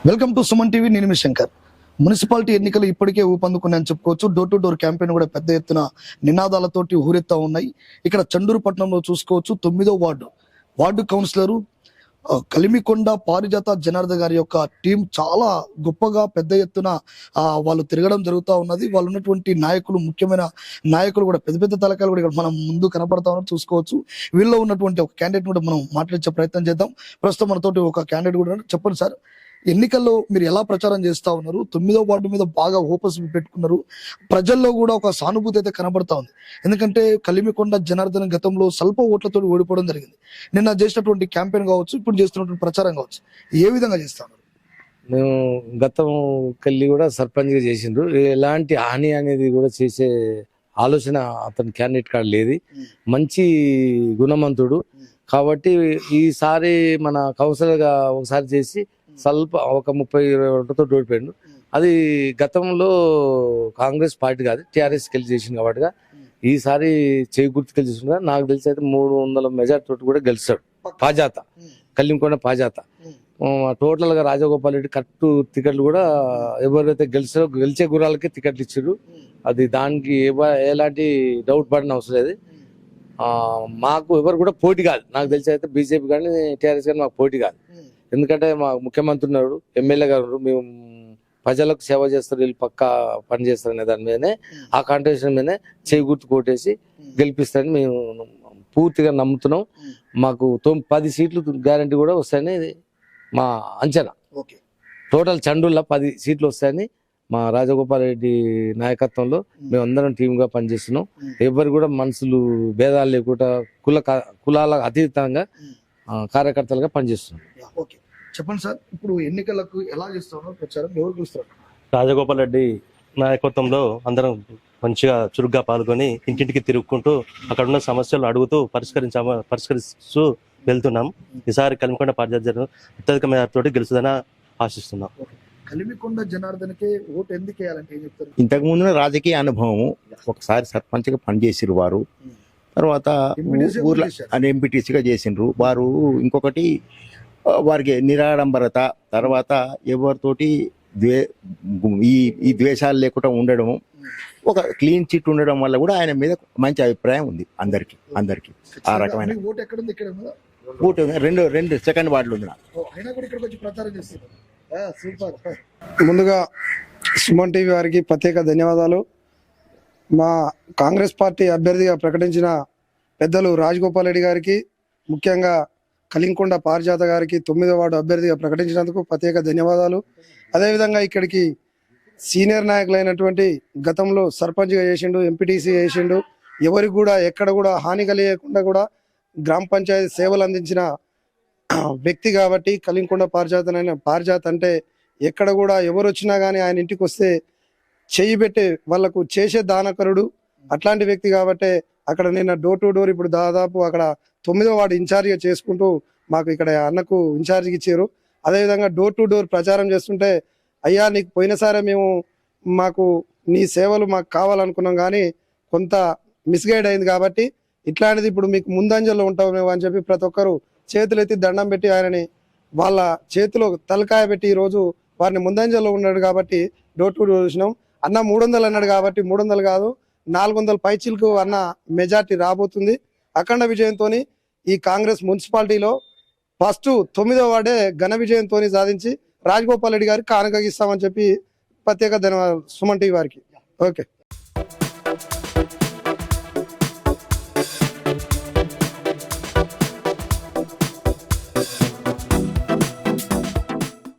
Welcome to Suman TV. నేను మీ Shankar. Municipality ఎన్నికలు ఇప్పటికే ఊపందుకున్నాయని చెప్పుకోవచ్చు. డోర్ టు డోర్ క్యాంపెయిన్ కూడా పెద్ద ఎత్తున నినాదాలతోటి ఊరెత్తా ఉన్నాయి. ఇక్కడ చండూరు పట్టణంలో చూసుకోవచ్చు 9వ వార్డు కౌన్సిలరు కలిమికొండ పారిజాత జనార్దన్ గారి యొక్క టీం చాలా గొప్పగా పెద్ద ఎత్తున వాళ్ళు తిరగడం జరుగుతూ ఉన్నది. వాళ్ళు ఉన్నటువంటి నాయకులు, ముఖ్యమైన నాయకులు కూడా పెద్ద పెద్ద తలకాయలు కూడా ఇక్కడ మనం ముందు కనపడతా ఉన్నాం చూసుకోవచ్చు. వీళ్ళలో ఉన్నటువంటి ఒక క్యాండిడేట్ కూడా మనం మాట్లాడించే ప్రయత్నం చేద్దాం. ప్రస్తుతం మనతోటి ఒక క్యాండిడేట్ కూడా చెప్పండి సార్, ఎన్నికల్లో మీరు ఎలా ప్రచారం చేస్తా ఉన్నారు? 9వ వార్డు మీద బాగా హోపస్ పెట్టుకున్నారు. ప్రజల్లో కూడా ఒక సానుభూతి అయితే కనబడతా ఉంది. ఎందుకంటే కలిమికొండ జనార్దన్ గతంలో స్వల్ప ఓట్లతో ఓడిపోవడం జరిగింది. నిన్న చేసినటువంటి క్యాంపెయిన్ కావచ్చు, ఇప్పుడు చేస్తున్నటువంటి ప్రచారం కావచ్చు, ఏ విధంగా చేస్తా ఉన్నారు? మేము గతం కల్లి కూడా సర్పంచ్గా చేసిండ్రు. ఎలాంటి హాని అనేది కూడా చేసే ఆలోచన అతని క్యాండిడేట్ కార్డు లేదు. మంచి గుణవంతుడు కాబట్టి ఈసారి మన కౌన్సిలర్గా ఒకసారి చేసి స్వల్ప ఒక 30-20 ఓట్లతో ఓడిపోయాడు. అది గతంలో కాంగ్రెస్ పార్టీ కాదు, టీఆర్ఎస్ కెళ్ళి చేసింది కాబట్టి ఈసారి చేయి గుర్తుకెళ్ళి చేసింది. నాకు తెలిసి అయితే 300 మెజార్టీ తోటి కూడా గెలిచాడు. పాజాత కలిమికొండ పాజాత టోటల్ గా రాజగోపాల్ రెడ్డి కరెక్ట్ టికెట్లు కూడా ఎవరైతే గెలిచే గుర్రాలకి టికెట్లు ఇచ్చారు. అది దానికి ఎలాంటి డౌట్ పడిన అవసరం లేదు. మాకు ఎవరు కూడా పోటీ కాదు. నాకు తెలిసి అయితే బీజేపీ కానీ టీఆర్ఎస్ కానీ మాకు పోటీ కాదు. ఎందుకంటే మా ముఖ్యమంత్రి ఉన్నాడు, ఎమ్మెల్యే గారు, మేము ప్రజలకు సేవ చేస్తారు, వీళ్ళు పక్కా పని చేస్తారు అనే దాని మీదనే, ఆ కాంటెస్షన్ మీదనే చేయి గుర్తు కొట్టేసి గెలిపిస్తారని మేము పూర్తిగా నమ్ముతున్నాం. మాకు 10 సీట్లు గ్యారంటీ కూడా వస్తాయని మా అంచనా. టోటల్ చండూల్లో 10 సీట్లు వస్తాయని మా రాజగోపాల్ రెడ్డి నాయకత్వంలో మేమందరం టీమ్గా పనిచేస్తున్నాం. ఎవరు కూడా మనసులు భేదాలు లేకుండా కులాల అతీతంగా కార్యకర్తలుగా పనిచేస్తున్నాం. చెప్పండి సార్, ఇప్పుడు ఎన్నికలకు ఎలా చేస్తున్నారు ప్రచారం, ఎవరు చూస్తారు? రాజగోపాల్ రెడ్డి నాయకత్వంలో అందరం మంచిగా చురుగ్గా పాల్గొని ఇంటింటికి తిరుగుకుంటూ అక్కడ ఉన్న సమస్యలు అడుగుతూ పరిష్కరిస్తూ వెళ్తున్నాం. ఈసారి కలిమికొండ పారిజాత అత్యధిక మేరతోటి గెలుస్తుందని ఆశిస్తున్నాం. కలిమికొండ జనార్దన్కే ఓటు ఎందుకు వేయాలంటే ఏం చెప్తారు? ఇంతకు ముందు రాజకీయ అనుభవం, ఒకసారి సర్పంచ్గా పనిచేసిరు వారు, తర్వాత ఊర్లో ఎంపీటీసీగా చేసిండ్రు వారు. ఇంకొకటి వారికి నిరాడంబరత, తర్వాత ఎవరితోటి ఈ ద్వేషాలు లేకుండా ఉండడము, ఒక క్లీన్ చిట్ ఉండడం వల్ల కూడా ఆయన మీద మంచి అభిప్రాయం ఉంది అందరికి. ఆ రకమైన ఓటు రెండు సెకండ్ వార్డులు ఉంది. ముందుగా సుమన్ టీవీ వారికి ప్రత్యేక ధన్యవాదాలు. మా కాంగ్రెస్ పార్టీ అభ్యర్థిగా ప్రకటించిన పెద్దలు రాజగోపాల్ రెడ్డి గారికి, ముఖ్యంగా కలిమికొండ పారిజాత గారికి 9వ వార్డు అభ్యర్థిగా ప్రకటించినందుకు ప్రత్యేక ధన్యవాదాలు. అదేవిధంగా ఇక్కడికి సీనియర్ నాయకులైనటువంటి గతంలో సర్పంచ్గా చేసిండు, ఎంపీటీసీ చేసిండు, ఎవరికి కూడా ఎక్కడ కూడా హాని కలిగకుండా కూడా గ్రామ పంచాయతీ సేవలు అందించిన వ్యక్తి కాబట్టి కలిమికొండ పారిజాత అంటే ఎక్కడ కూడా ఎవరు వచ్చినా కానీ ఆయన ఇంటికి వస్తే చెయ్యి పెట్టి వాళ్లకు చేసే దానకరుడు, అట్లాంటి వ్యక్తి కాబట్టి అక్కడ నిన్న డోర్ టు డోర్ ఇప్పుడు దాదాపు అక్కడ 9వ వార్డు ఇన్ఛార్జిగా చేసుకుంటూ మాకు ఇక్కడ అన్నకు ఇన్ఛార్జిగా ఇచ్చారు. అదేవిధంగా డోర్ టు డోర్ ప్రచారం చేస్తుంటే, అయ్యా నీకు పోయినసారే మాకు నీ సేవలు మాకు కావాలనుకున్నాం కానీ కొంత మిస్గైడ్ అయింది కాబట్టి ఇట్లాంటిది ఇప్పుడు మీకు ముందంజలో ఉంటామేమో అని చెప్పి ప్రతి ఒక్కరు చేతులు ఎత్తి దండం పెట్టి ఆయనని వాళ్ళ చేతిలో తలకాయ పెట్టి ఈరోజు వారిని ముందంజలో ఉన్నాడు కాబట్టి డోర్ టు డోర్ చూసినాం. అన్న 300 అన్నాడు కాబట్టి 300 కాదు 400 పైచిలకు అన్న మెజార్టీ రాబోతుంది. అఖండ విజయంతో ఈ కాంగ్రెస్ మున్సిపాలిటీలో ఫస్ట్ 9వ వార్డే ఘన విజయంతో సాధించి రాజగోపాల్ రెడ్డి గారికి కానుకగిస్తామని చెప్పి ప్రత్యేక ధన్యవాదాలు సుమన్ టీవీ వారికి. ఓకే.